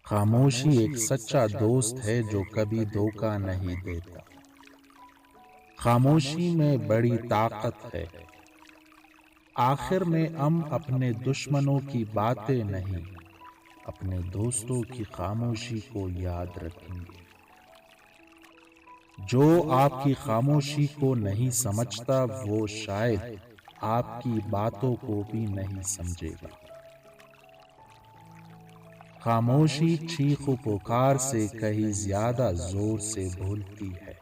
خاموشی ایک سچا دوست ہے جو کبھی دھوکہ نہیں دیتا۔ خاموشی میں بڑی طاقت ہے۔ آخر میں ہم اپنے دشمنوں کی باتیں نہیں، اپنے دوستوں کی خاموشی کو یاد رکھیں گے۔ جو آپ کی خاموشی کو نہیں سمجھتا وہ شاید آپ کی باتوں کو بھی نہیں سمجھے گا۔ خاموشی چیخ و پکار سے کہیں زیادہ زور سے بولتی ہے۔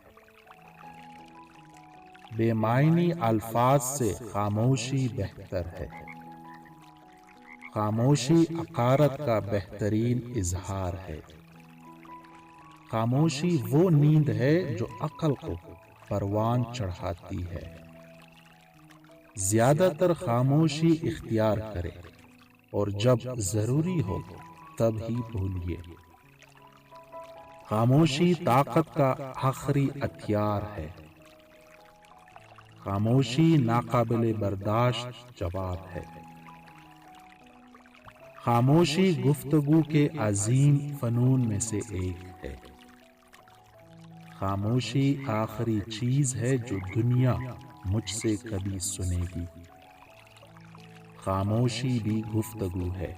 بے معنی الفاظ سے خاموشی بہتر ہے۔ خاموشی حقارت کا بہترین اظہار ہے۔ خاموشی وہ نیند ہے جو عقل کو پروان چڑھاتی ہے۔ زیادہ تر خاموشی اختیار کرے اور جب ضروری ہو تب ہی بھولیے۔ خاموشی طاقت کا آخری ہتھیار ہے۔ خاموشی ناقابل برداشت جواب ہے۔ خاموشی گفتگو کے عظیم فنون میں سے ایک ہے۔ خاموشی آخری چیز ہے جو دنیا مجھ سے کبھی سنے گی۔ خاموشی بھی گفتگو ہے۔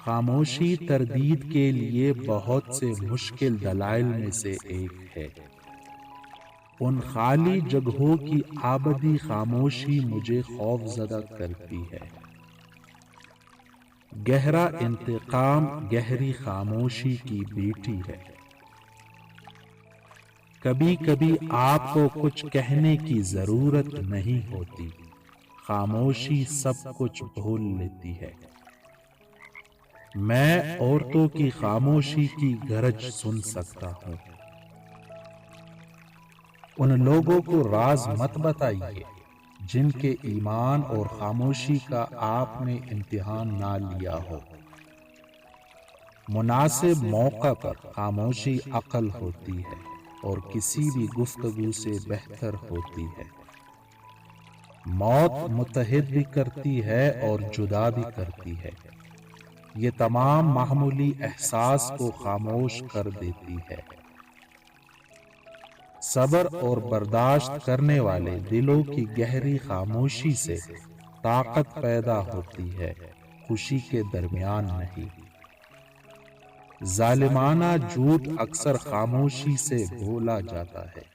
خاموشی تردید کے لیے بہت سے مشکل دلائل میں سے ایک ہے۔ ان خالی جگہوں کی آبدی خاموشی مجھے خوف زدہ کرتی ہے۔ گہرا انتقام گہری خاموشی کی بیٹی ہے۔ کبھی کبھی آپ کو کچھ کہنے کی ضرورت نہیں ہوتی، خاموشی سب کچھ بھول لیتی ہے۔ میں عورتوں کی خاموشی کی گرج سن سکتا ہوں۔ ان لوگوں کو راز مت بتائیے جن کے ایمان اور خاموشی کا آپ نے امتحان نہ لیا ہو۔ مناسب موقع پر خاموشی عقل ہوتی ہے اور کسی بھی گفتگو سے بہتر ہوتی ہے۔ موت متحد بھی کرتی ہے اور جدا بھی کرتی ہے۔ یہ تمام معمولی احساس کو خاموش کر دیتی ہے۔ صبر اور برداشت کرنے والے دلوں کی گہری خاموشی سے طاقت پیدا ہوتی ہے، خوشی کے درمیان نہیں۔ ظالمانہ جھوٹ اکثر خاموشی سے بولا جاتا ہے۔